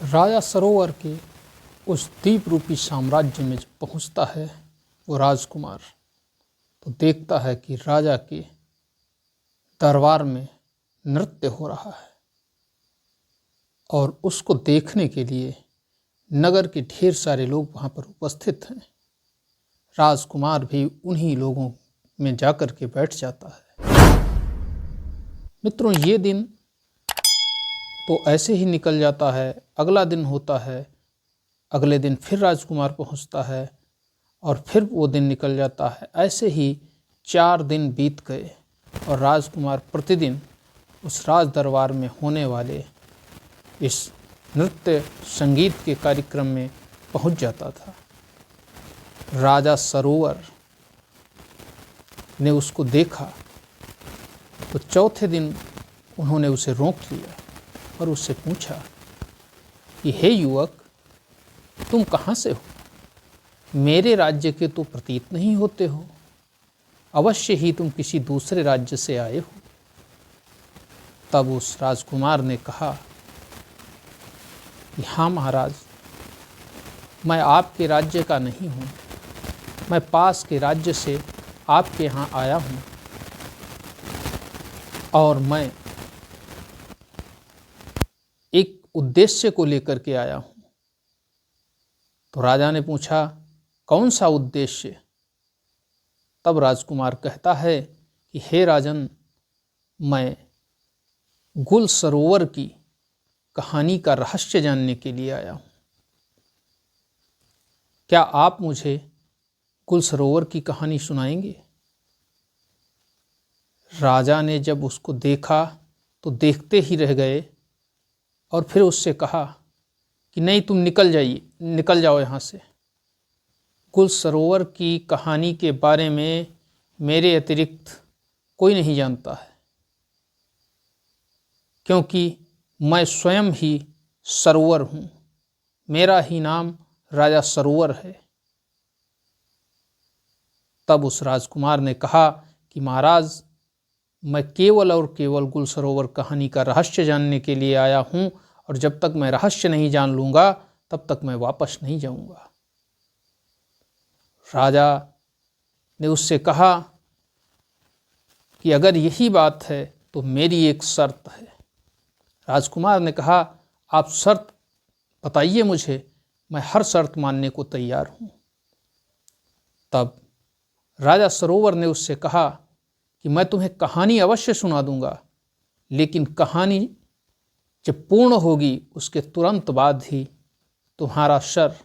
राजा सरोवर के उस दीप रूपी साम्राज्य में जब पहुंचता है वो राजकुमार, तो देखता है कि राजा के दरबार में नृत्य हो रहा है और उसको देखने के लिए नगर के ढेर सारे लोग वहाँ पर उपस्थित हैं। राजकुमार भी उन्हीं लोगों में जाकर के बैठ जाता है। मित्रों, ये दिन तो ऐसे ही निकल जाता है। अगला दिन होता है, अगले दिन फिर राजकुमार पहुंचता है और फिर वो दिन निकल जाता है। ऐसे ही 4 दिन बीत गए और राजकुमार प्रतिदिन उस राज दरबार में होने वाले इस नृत्य संगीत के कार्यक्रम में पहुंच जाता था। राजा सरोवर ने उसको देखा तो चौथे दिन उन्होंने उसे रोक लिया और उससे पूछा कि हे युवक, तुम कहाँ से हो? मेरे राज्य के तो प्रतीत नहीं होते हो। अवश्य ही तुम किसी दूसरे राज्य से आए हो। तब उस राजकुमार ने कहा कि हाँ महाराज, मैं आपके राज्य का नहीं हूँ, मैं पास के राज्य से आपके यहाँ आया हूँ और मैं एक उद्देश्य को लेकर के आया हूँ। तो राजा ने पूछा, कौन सा उद्देश्य? तब राजकुमार कहता है कि हे राजन, मैं गुल सरोवर की कहानी का रहस्य जानने के लिए आया हूँ। क्या आप मुझे गुल सरोवर की कहानी सुनाएंगे? राजा ने जब उसको देखा तो देखते ही रह गए और फिर उससे कहा कि नहीं, तुम निकल जाओ यहाँ से। गुल सरोवर की कहानी के बारे में मेरे अतिरिक्त कोई नहीं जानता है, क्योंकि मैं स्वयं ही सरोवर हूँ। मेरा ही नाम राजा सरोवर है। तब उस राजकुमार ने कहा कि महाराज, मैं केवल और केवल गुल सरोवर कहानी का रहस्य जानने के लिए आया हूँ और जब तक मैं रहस्य नहीं जान लूँगा तब तक मैं वापस नहीं जाऊँगा। राजा ने उससे कहा कि अगर यही बात है तो मेरी एक शर्त है। राजकुमार ने कहा, आप शर्त बताइए मुझे, मैं हर शर्त मानने को तैयार हूँ। तब राजा सरोवर ने उससे कहा कि मैं तुम्हें कहानी अवश्य सुना दूंगा, लेकिन कहानी जब पूर्ण होगी उसके तुरंत बाद ही तुम्हारा सर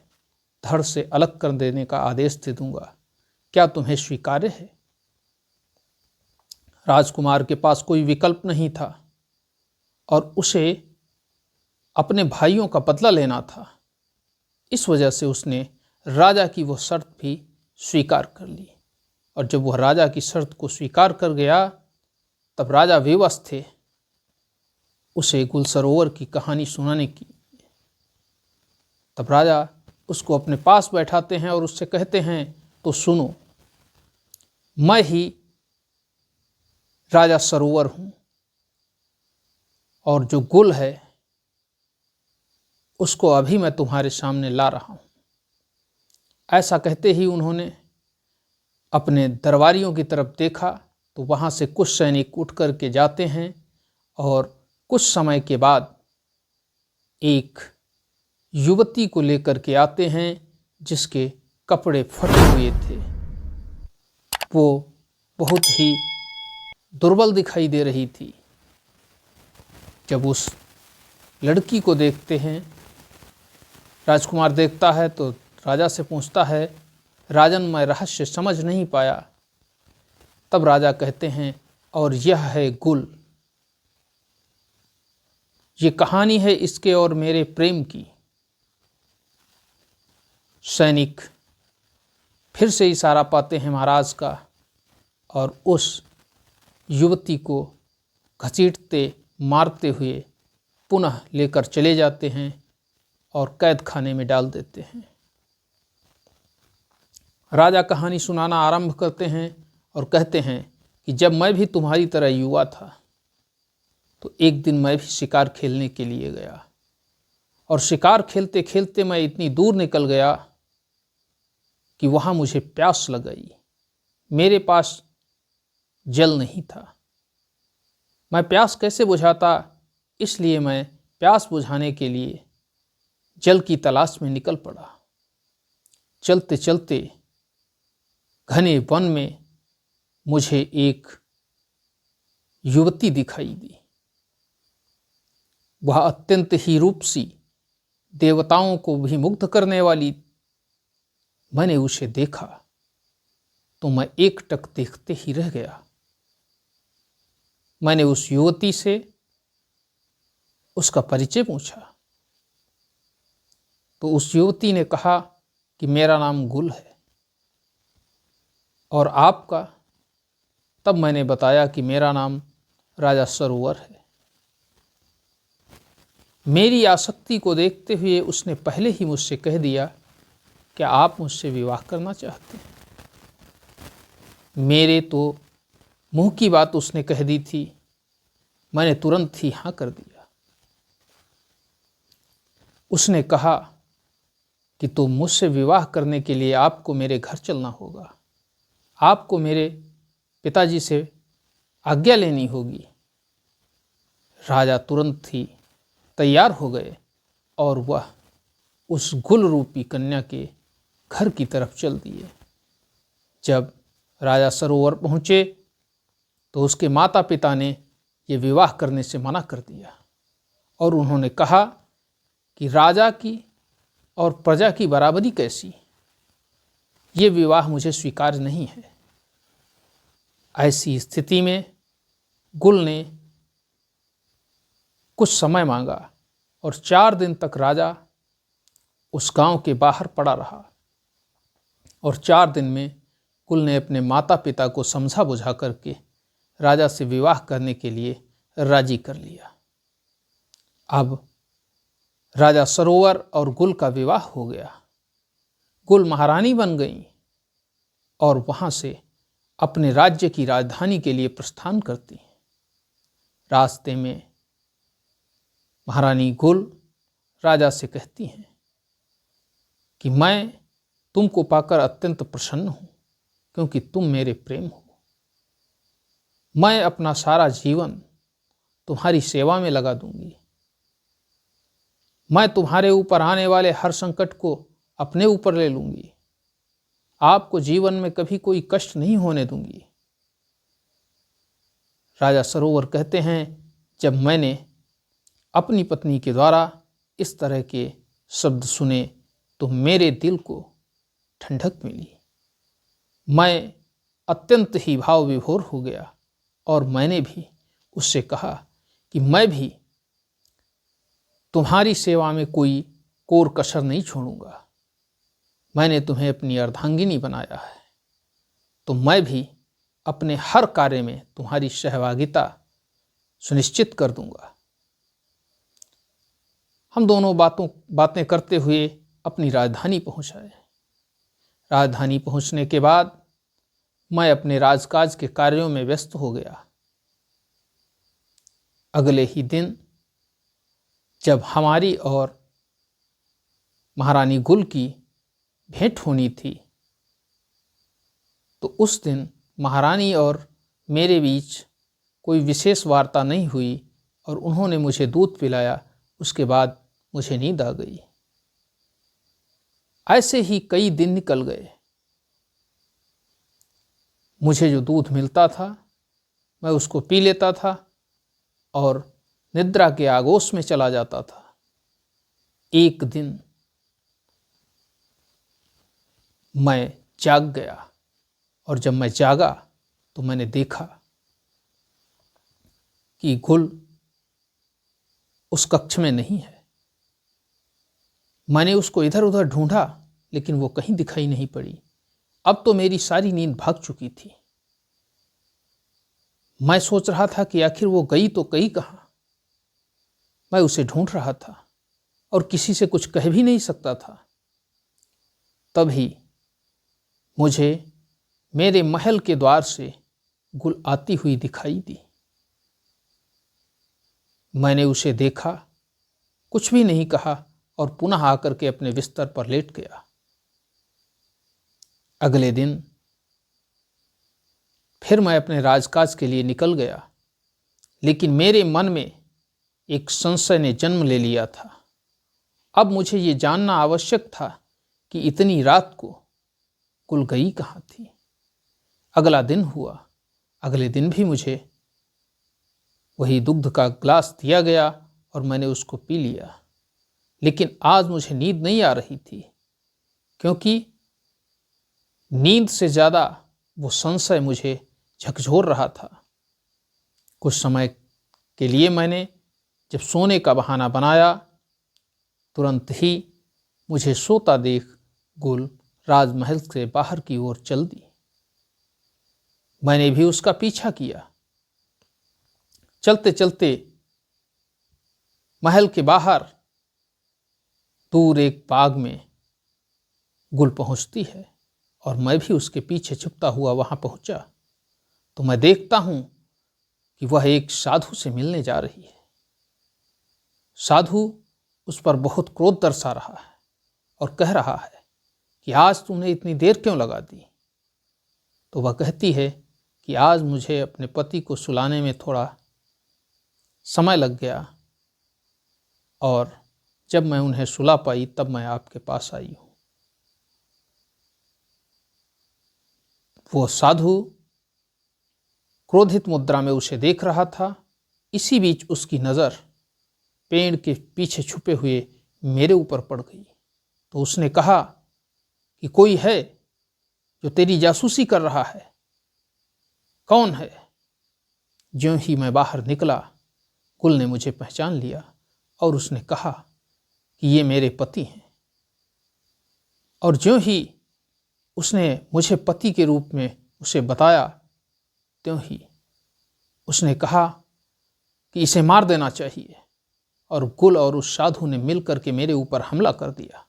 धड़ से अलग कर देने का आदेश दे दूंगा। क्या तुम्हें स्वीकार्य है? राजकुमार के पास कोई विकल्प नहीं था और उसे अपने भाइयों का बदला लेना था। इस वजह से उसने राजा की वो शर्त भी स्वीकार कर ली और जब वह राजा की शर्त को स्वीकार कर गया तब राजा विवश थे उसे गुल सरोवर की कहानी सुनाने की। तब राजा उसको अपने पास बैठाते हैं और उससे कहते हैं, तो सुनो, मैं ही राजा सरोवर हूँ और जो गुल है उसको अभी मैं तुम्हारे सामने ला रहा हूँ। ऐसा कहते ही उन्होंने अपने दरबारियों की तरफ देखा तो वहाँ से कुछ सैनिक उठ कर के जाते हैं और कुछ समय के बाद एक युवती को लेकर के आते हैं जिसके कपड़े फटे हुए थे। वो बहुत ही दुर्बल दिखाई दे रही थी। जब उस लड़की को देखते हैं, राजकुमार देखता है तो राजा से पूछता है, राजन, मैं रहस्य समझ नहीं पाया। तब राजा कहते हैं, और यह है गुल। ये कहानी है इसके और मेरे प्रेम की। सैनिक फिर से इशारा पाते हैं महाराज का और उस युवती को घसीटते मारते हुए पुनः लेकर चले जाते हैं और कैद खाने में डाल देते हैं। राजा कहानी सुनाना आरंभ करते हैं और कहते हैं कि जब मैं भी तुम्हारी तरह युवा था तो एक दिन मैं भी शिकार खेलने के लिए गया और शिकार खेलते खेलते मैं इतनी दूर निकल गया कि वहाँ मुझे प्यास लग गई। मेरे पास जल नहीं था। मैं प्यास कैसे बुझाता, इसलिए मैं प्यास बुझाने के लिए जल की तलाश में निकल पड़ा। चलते चलते घने वन में मुझे एक युवती दिखाई दी। वह अत्यंत ही रूपसी, देवताओं को भी मुग्ध करने वाली। मैंने उसे देखा तो मैं एकटक देखते ही रह गया। मैंने उस युवती से उसका परिचय पूछा तो उस युवती ने कहा कि मेरा नाम गुल है और आपका। तब मैंने बताया कि मेरा नाम राजा सरोवर है। मेरी आसक्ति को देखते हुए उसने पहले ही मुझसे कह दिया, क्या आप मुझसे विवाह करना चाहते हैं? मेरे तो मुंह की बात उसने कह दी थी। मैंने तुरंत ही हाँ कर दिया। उसने कहा कि तो मुझसे विवाह करने के लिए आपको मेरे घर चलना होगा। आपको मेरे पिताजी से आज्ञा लेनी होगी। राजा तुरंत ही तैयार हो गए और वह उस गुल रूपी कन्या के घर की तरफ चल दिए। जब राजा सरोवर पहुँचे तो उसके माता पिता ने ये विवाह करने से मना कर दिया और उन्होंने कहा कि राजा की और प्रजा की बराबरी कैसी, ये विवाह मुझे स्वीकार्य नहीं है। ऐसी स्थिति में गुल ने कुछ समय मांगा और 4 दिन तक राजा उस गांव के बाहर पड़ा रहा और 4 दिन में गुल ने अपने माता पिता को समझा बुझा करके राजा से विवाह करने के लिए राजी कर लिया। अब राजा सरोवर और गुल का विवाह हो गया। गुल महारानी बन गई और वहाँ से अपने राज्य की राजधानी के लिए प्रस्थान करती हैं। रास्ते में महारानी गुल राजा से कहती हैं कि मैं तुमको पाकर अत्यंत प्रसन्न हूँ क्योंकि तुम मेरे प्रेम हो। मैं अपना सारा जीवन तुम्हारी सेवा में लगा दूंगी। मैं तुम्हारे ऊपर आने वाले हर संकट को अपने ऊपर ले लूंगी। आपको जीवन में कभी कोई कष्ट नहीं होने दूंगी। राजा सरोवर कहते हैं, जब मैंने अपनी पत्नी के द्वारा इस तरह के शब्द सुने तो मेरे दिल को ठंडक मिली। मैं अत्यंत ही भाव विभोर हो गया और मैंने भी उससे कहा कि मैं भी तुम्हारी सेवा में कोई कोर कसर नहीं छोड़ूंगा। मैंने तुम्हें अपनी अर्धांगिनी बनाया है तो मैं भी अपने हर कार्य में तुम्हारी सहभागिता सुनिश्चित कर दूंगा। हम दोनों बातें करते हुए अपनी राजधानी पहुंच आए। राजधानी पहुंचने के बाद मैं अपने राजकाज के कार्यों में व्यस्त हो गया। अगले ही दिन जब हमारी और महारानी गुल की भेंट होनी थी तो उस दिन महारानी और मेरे बीच कोई विशेष वार्ता नहीं हुई और उन्होंने मुझे दूध पिलाया। उसके बाद मुझे नींद आ गई। ऐसे ही कई दिन निकल गए। मुझे जो दूध मिलता था मैं उसको पी लेता था और निद्रा के आगोश में चला जाता था। एक दिन मैं जाग गया और जब मैं जागा तो मैंने देखा कि गुल उस कक्ष में नहीं है। मैंने उसको इधर उधर ढूंढा लेकिन वो कहीं दिखाई नहीं पड़ी। अब तो मेरी सारी नींद भाग चुकी थी। मैं सोच रहा था कि आखिर वो गई तो गई कहाँ। मैं उसे ढूंढ रहा था और किसी से कुछ कह भी नहीं सकता था। तभी मुझे मेरे महल के द्वार से गुल आती हुई दिखाई दी। मैंने उसे देखा, कुछ भी नहीं कहा और पुनः आकर के अपने बिस्तर पर लेट गया। अगले दिन फिर मैं अपने राजकाज के लिए निकल गया, लेकिन मेरे मन में एक संशय ने जन्म ले लिया था। अब मुझे ये जानना आवश्यक था कि इतनी रात को कुल गई कहाँ थी। अगला दिन हुआ। अगले दिन भी मुझे वही दुग्ध का ग्लास दिया गया और मैंने उसको पी लिया, लेकिन आज मुझे नींद नहीं आ रही थी, क्योंकि नींद से ज़्यादा वो संशय मुझे झकझोर रहा था। कुछ समय के लिए मैंने जब सोने का बहाना बनाया, तुरंत ही मुझे सोता देख गुल राजमहल से बाहर की ओर चल दी। मैंने भी उसका पीछा किया। चलते चलते महल के बाहर दूर एक बाग में गुल पहुंचती है और मैं भी उसके पीछे छुपता हुआ वहां पहुंचा तो मैं देखता हूं कि वह एक साधु से मिलने जा रही है। साधु उस पर बहुत क्रोध दर्शा रहा है और कह रहा है कि आज तुमने इतनी देर क्यों लगा दी। तो वह कहती है कि आज मुझे अपने पति को सुलाने में थोड़ा समय लग गया और जब मैं उन्हें सुला पाई तब मैं आपके पास आई हूँ। वो साधु क्रोधित मुद्रा में उसे देख रहा था। इसी बीच उसकी नज़र पेड़ के पीछे छुपे हुए मेरे ऊपर पड़ गई। तो उसने कहा कि कोई है जो तेरी जासूसी कर रहा है। कौन है? ज्यों ही मैं बाहर निकला, गुल ने मुझे पहचान लिया और उसने कहा कि ये मेरे पति हैं। और ज्यों ही उसने मुझे पति के रूप में उसे बताया, त्यों ही उसने कहा कि इसे मार देना चाहिए। और गुल और उस साधु ने मिलकर के मेरे ऊपर हमला कर दिया।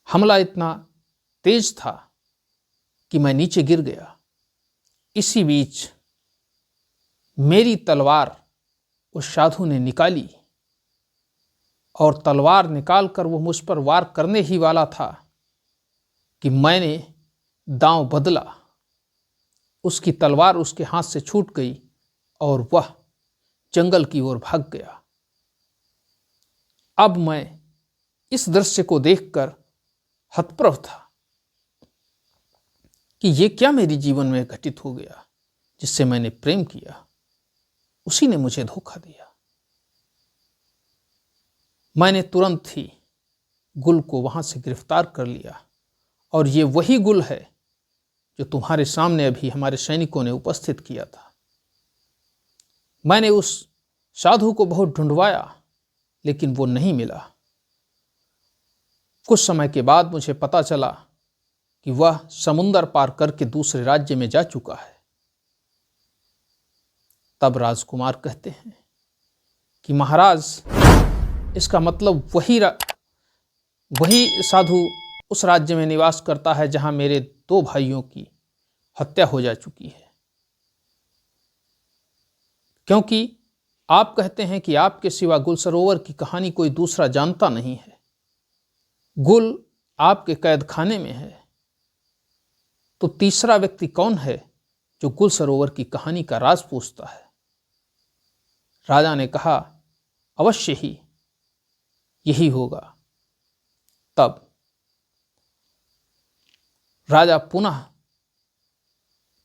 हमला इतना तेज था कि मैं नीचे गिर गया। इसी बीच मेरी तलवार उस साधु ने निकाली और तलवार निकालकर वो मुझ पर वार करने ही वाला था कि मैंने दांव बदला। उसकी तलवार उसके हाथ से छूट गई और वह जंगल की ओर भाग गया। अब मैं इस दृश्य को देखकर हतप्रभ था कि ये क्या मेरे जीवन में घटित हो गया। जिससे मैंने प्रेम किया उसी ने मुझे धोखा दिया। मैंने तुरंत ही गुल को वहां से गिरफ्तार कर लिया और ये वही गुल है जो तुम्हारे सामने अभी हमारे सैनिकों ने उपस्थित किया था। मैंने उस साधु को बहुत ढूंढवाया लेकिन वो नहीं मिला। कुछ समय के बाद मुझे पता चला कि वह समुंदर पार करके दूसरे राज्य में जा चुका है। तब राजकुमार कहते हैं कि महाराज, इसका मतलब वही साधु उस राज्य में निवास करता है जहां मेरे 2 भाइयों की हत्या हो जा चुकी है। क्योंकि आप कहते हैं कि आपके सिवा गुल सरोवर की कहानी कोई दूसरा जानता नहीं है। गुल आपके कैद खाने में है, तो तीसरा व्यक्ति कौन है जो गुल सरोवर की कहानी का राज पूछता है? राजा ने कहा, अवश्य ही यही होगा। तब राजा पुनः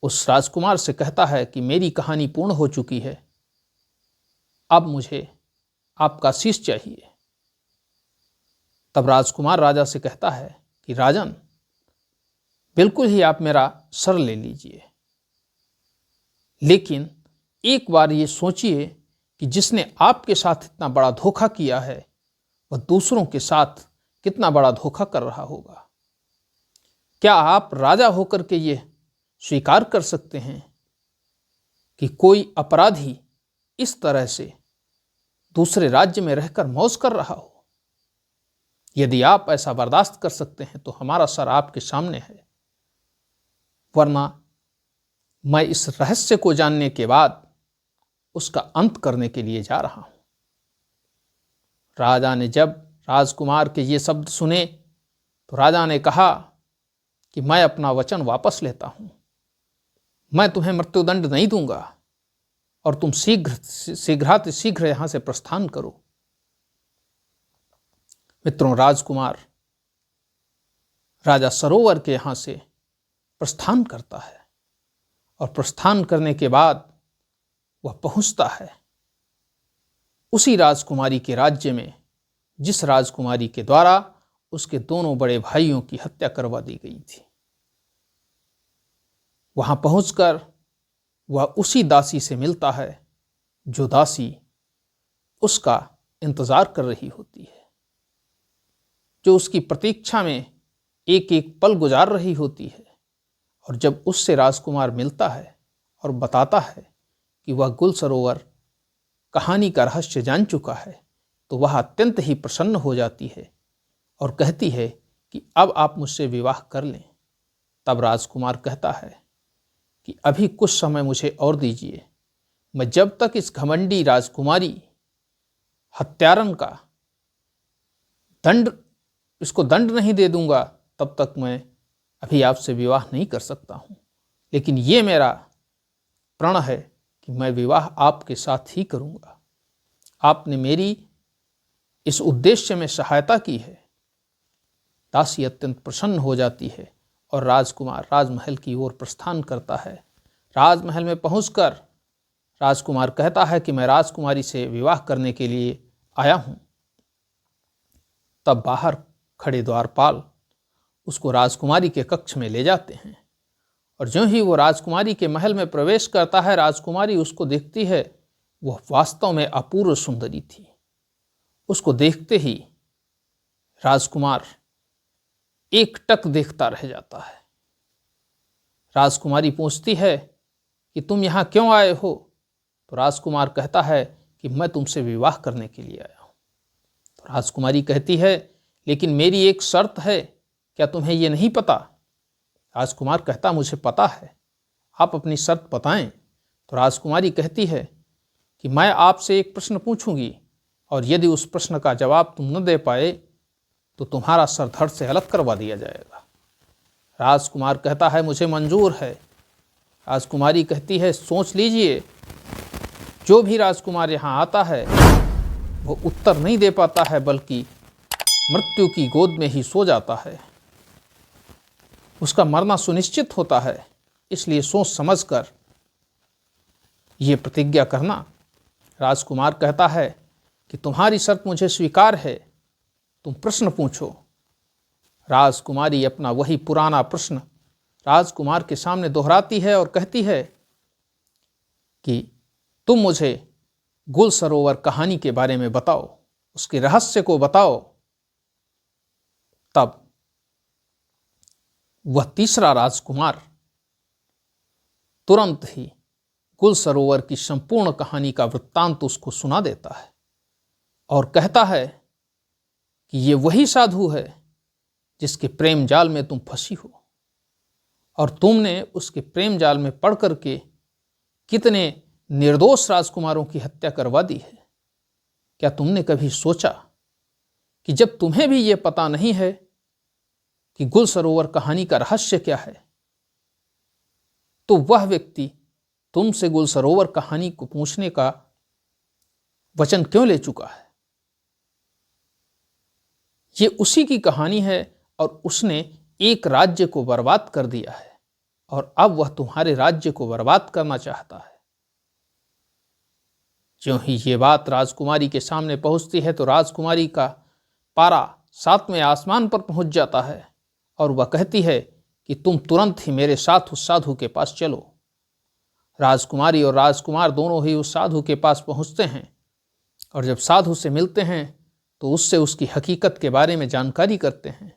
उस राजकुमार से कहता है कि मेरी कहानी पूर्ण हो चुकी है, अब मुझे आपका शीश चाहिए। तब राजकुमार राजा से कहता है कि राजन, बिल्कुल ही आप मेरा सर ले लीजिए, लेकिन एक बार ये सोचिए कि जिसने आपके साथ इतना बड़ा धोखा किया है वह दूसरों के साथ कितना बड़ा धोखा कर रहा होगा। क्या आप राजा होकर के ये स्वीकार कर सकते हैं कि कोई अपराधी इस तरह से दूसरे राज्य में रहकर मौज कर रहा हो? यदि आप ऐसा बर्दाश्त कर सकते हैं तो हमारा सर आपके सामने है, वरना मैं इस रहस्य को जानने के बाद उसका अंत करने के लिए जा रहा हूं। राजा ने जब राजकुमार के ये शब्द सुने तो राजा ने कहा कि मैं अपना वचन वापस लेता हूँ, मैं तुम्हें मृत्युदंड नहीं दूंगा और तुम शीघ्र यहाँ से प्रस्थान करो। मित्रों, राजकुमार राजा सरोवर के यहाँ से प्रस्थान करता है और प्रस्थान करने के बाद वह पहुंचता है उसी राजकुमारी के राज्य में जिस राजकुमारी के द्वारा उसके दोनों बड़े भाइयों की हत्या करवा दी गई थी। वहां पहुंचकर वह उसी दासी से मिलता है जो दासी उसका इंतजार कर रही होती है, जो उसकी प्रतीक्षा में एक एक पल गुजार रही होती है। और जब उससे राजकुमार मिलता है और बताता है कि वह गुल सरोवर कहानी का रहस्य जान चुका है, तो वह अत्यंत ही प्रसन्न हो जाती है और कहती है कि अब आप मुझसे विवाह कर लें। तब राजकुमार कहता है कि अभी कुछ समय मुझे और दीजिए, मैं जब तक इस घमंडी राजकुमारी हत्यारन का दंड नहीं दे दूंगा, तब तक मैं अभी आपसे विवाह नहीं कर सकता हूँ। लेकिन ये मेरा प्रण है कि मैं विवाह आपके साथ ही करूँगा। आपने मेरी इस उद्देश्य में सहायता की है। दासी अत्यंत प्रसन्न हो जाती है और राजकुमार राजमहल की ओर प्रस्थान करता है। राजमहल में पहुंचकर राजकुमार कहता है कि मैं राजकुमारी से विवाह करने के लिए आया हूँ। तब बाहर खड़े द्वारपाल उसको राजकुमारी के कक्ष में ले जाते हैं और ज्यों ही वो राजकुमारी के महल में प्रवेश करता है, राजकुमारी उसको देखती है। वह वास्तव में अपूर्व सुंदरी थी। उसको देखते ही राजकुमार एकटक देखता रह जाता है। राजकुमारी पूछती है कि तुम यहाँ क्यों आए हो? तो राजकुमार कहता है कि मैं तुमसे विवाह करने के लिए आया हूँ। तो राजकुमारी कहती है, लेकिन मेरी एक शर्त है, क्या तुम्हें ये नहीं पता? राजकुमार कहता, मुझे पता है, आप अपनी शर्त बताएं। तो राजकुमारी कहती है कि मैं आपसे एक प्रश्न पूछूंगी और यदि उस प्रश्न का जवाब तुम न दे पाए तो तुम्हारा सर धड़ से अलग करवा दिया जाएगा। राजकुमार कहता है, मुझे मंजूर है। राजकुमारी कहती है, सोच लीजिए, जो भी राजकुमार यहाँ आता है वो उत्तर नहीं दे पाता है, बल्कि मृत्यु की गोद में ही सो जाता है। उसका मरना सुनिश्चित होता है, इसलिए सोच समझकर ये प्रतिज्ञा करना। राजकुमार कहता है कि तुम्हारी शर्त मुझे स्वीकार है, तुम प्रश्न पूछो। राजकुमारी अपना वही पुराना प्रश्न राजकुमार के सामने दोहराती है और कहती है कि तुम मुझे गुल सरोवर कहानी के बारे में बताओ, उसके रहस्य को बताओ। तब वह तीसरा राजकुमार तुरंत ही गुल सरोवर की संपूर्ण कहानी का वृत्तांत उसको सुना देता है और कहता है कि ये वही साधु है जिसके प्रेम जाल में तुम फंसी हो और तुमने उसके प्रेम जाल में पड़ करके कितने निर्दोष राजकुमारों की हत्या करवा दी है। क्या तुमने कभी सोचा कि जब तुम्हें भी ये पता नहीं है कि गुल सरोवर कहानी का रहस्य क्या है, तो वह व्यक्ति तुमसे गुल सरोवर कहानी को पूछने का वचन क्यों ले चुका है? ये उसी की कहानी है और उसने एक राज्य को बर्बाद कर दिया है और अब वह तुम्हारे राज्य को बर्बाद करना चाहता है। ज्यों ही ये बात राजकुमारी के सामने पहुंचती है तो राजकुमारी का पारा 7वें आसमान पर पहुंच जाता है और वह कहती है कि तुम तुरंत ही मेरे साथ उस साधु के पास चलो। राजकुमारी और राजकुमार दोनों ही उस साधु के पास पहुंचते हैं और जब साधु से मिलते हैं तो उससे उसकी हकीकत के बारे में जानकारी करते हैं।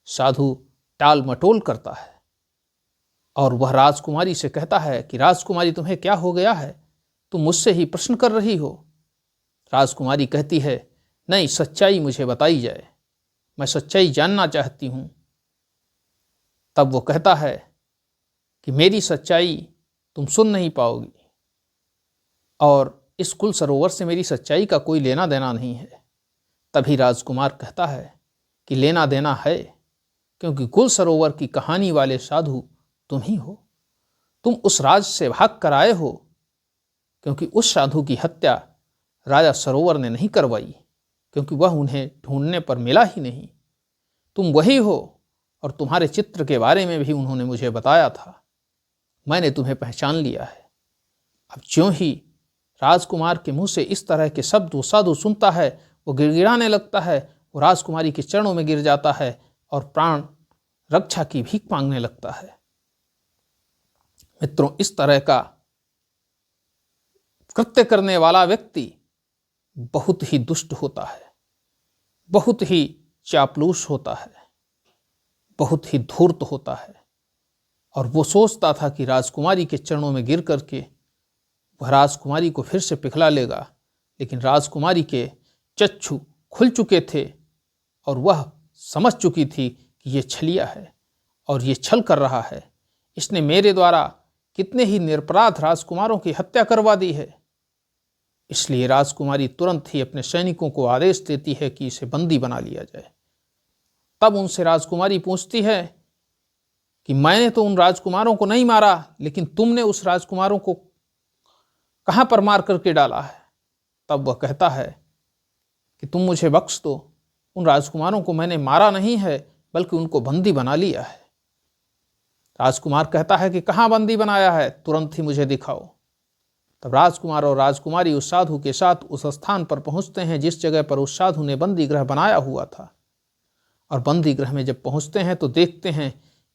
साधु टाल मटोल करता है और वह राजकुमारी से कहता है कि राजकुमारी, तुम्हें क्या हो गया है? तुम मुझसे ही प्रश्न कर रही हो। राजकुमारी कहती है, नहीं, सच्चाई मुझे बताई जाए, मैं सच्चाई जानना चाहती हूँ। तब वो कहता है कि मेरी सच्चाई तुम सुन नहीं पाओगी और इस कुल सरोवर से मेरी सच्चाई का कोई लेना देना नहीं है। तभी राजकुमार कहता है कि लेना देना है, क्योंकि गुल सरोवर की कहानी वाले साधु तुम ही हो। तुम उस राज से भाग कर आए हो, क्योंकि उस साधु की हत्या राजा सरोवर ने नहीं करवाई, क्योंकि वह उन्हें ढूंढने पर मिला ही नहीं। तुम वही हो, और तुम्हारे चित्र के बारे में भी उन्होंने मुझे बताया था। मैंने तुम्हें पहचान लिया है। अब ज्यों ही राजकुमार के मुंह से इस तरह के शब्द वो साधु सुनता है, वो गिड़गिड़ाने लगता है, वो राजकुमारी के चरणों में गिर जाता है और प्राण रक्षा की भीख मांगने लगता है। मित्रों, इस तरह का कृत्य करने वाला व्यक्ति बहुत ही दुष्ट होता है, बहुत ही चापलूस होता है, बहुत ही धूर्त होता है। और वो सोचता था कि राजकुमारी के चरणों में गिर करके वह राजकुमारी को फिर से पिघला लेगा, लेकिन राजकुमारी के चक्षु खुल चुके थे और वह समझ चुकी थी कि ये छलिया है और ये छल कर रहा है। इसने मेरे द्वारा कितने ही निरपराध राजकुमारों की हत्या करवा दी है। इसलिए राजकुमारी तुरंत ही अपने सैनिकों को आदेश देती है कि इसे बंदी बना लिया जाए। तब उनसे राजकुमारी पूछती है कि मैंने तो उन राजकुमारों को नहीं मारा, लेकिन तुमने उस राजकुमारों को कहाँ पर मार करके डाला है? तब वह कहता है कि तुम मुझे बख्श दो, उन राजकुमारों को मैंने मारा नहीं है, बल्कि उनको बंदी बना लिया है। राजकुमार कहता है कि कहाँ बंदी बनाया है, तुरंत ही मुझे दिखाओ। तब राजकुमार और राजकुमारी उस साधु के साथ उस स्थान पर पहुंचते हैं जिस जगह पर उस साधु ने बंदी गृह बनाया हुआ था। और बंदी गृह में जब पहुंचते हैं तो देखते हैं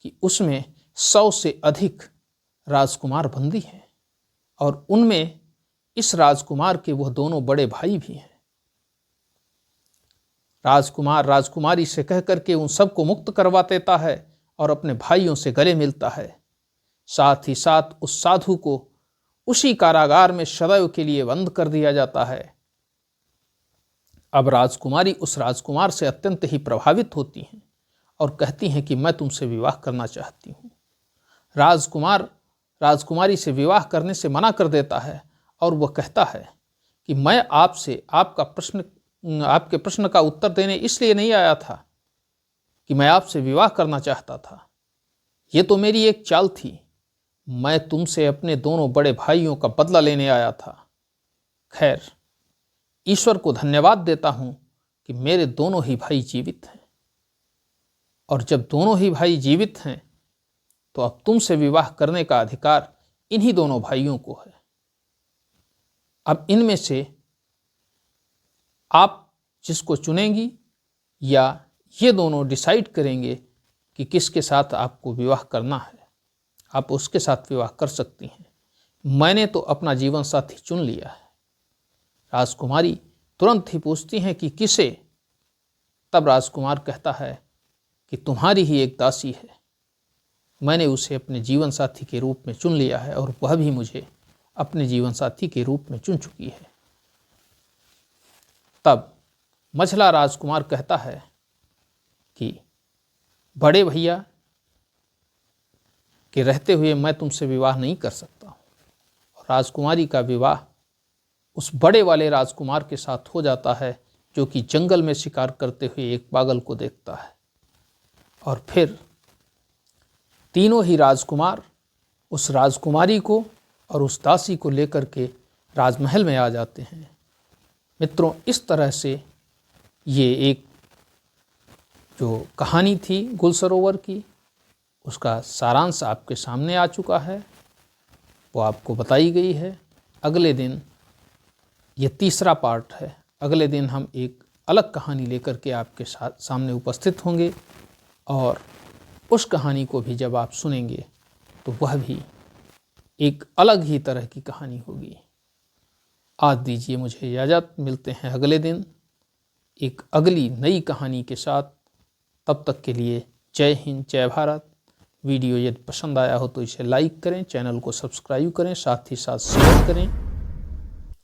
कि उसमें 100 से अधिक राजकुमार बंदी हैं, और उनमें इस राजकुमार के वह दोनों बड़े भाई भी हैं। राजकुमार राजकुमारी से कह करके उन सबको मुक्त करवा देता है और अपने भाइयों से गले मिलता है। साथ ही साथ उस साधु को उसी कारागार में सदैव के लिए बंद कर दिया जाता है। अब राजकुमारी उस राजकुमार से अत्यंत ही प्रभावित होती हैं और कहती हैं कि मैं तुमसे विवाह करना चाहती हूँ। राजकुमार राजकुमारी से विवाह करने से मना कर देता है और वह कहता है कि मैं आपसे आपके प्रश्न का उत्तर देने इसलिए नहीं आया था कि मैं आपसे विवाह करना चाहता था। ये तो मेरी एक चाल थी। मैं तुमसे अपने दोनों बड़े भाइयों का बदला लेने आया था। खैर, ईश्वर को धन्यवाद देता हूँ कि मेरे दोनों ही भाई जीवित हैं, और जब दोनों ही भाई जीवित हैं तो अब तुमसे विवाह करने का अधिकार इन्हीं दोनों भाइयों को है। अब इनमें से आप जिसको चुनेंगी या ये दोनों डिसाइड करेंगे कि किसके साथ आपको विवाह करना है, आप उसके साथ विवाह कर सकती हैं। मैंने तो अपना जीवन साथी चुन लिया है। राजकुमारी तुरंत ही पूछती हैं कि किसे? तब राजकुमार कहता है कि तुम्हारी ही एक दासी है। मैंने उसे अपने जीवन साथी के रूप में चुन लिया है और वह भी मुझे अपने जीवन साथी के रूप में चुन चुकी है। तब मझला राजकुमार कहता है कि बड़े भैया के रहते हुए मैं तुमसे विवाह नहीं कर सकता हूँ। और राजकुमारी का विवाह उस बड़े वाले राजकुमार के साथ हो जाता है जो कि जंगल में शिकार करते हुए एक पागल को देखता है। और फिर तीनों ही राजकुमार उस राजकुमारी को और उस दासी को लेकर के राजमहल में आ जाते हैं। मित्रों, इस तरह से ये एक जो कहानी थी गुल सरोवर की, उसका सारांश आपके सामने आ चुका है, वो आपको बताई गई है। अगले दिन ये तीसरा पार्ट है। अगले दिन हम एक अलग कहानी लेकर के आपके सामने उपस्थित होंगे, और उस कहानी को भी जब आप सुनेंगे तो वह भी एक अलग ही तरह की कहानी होगी। आज दीजिए मुझे इजाज़त, मिलते हैं अगले दिन एक अगली नई कहानी के साथ। तब तक के लिए जय हिंद, जय भारत। वीडियो यदि पसंद आया हो तो इसे लाइक करें, चैनल को सब्सक्राइब करें, साथ ही साथ शेयर करें।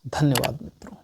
धन्यवाद मित्रों।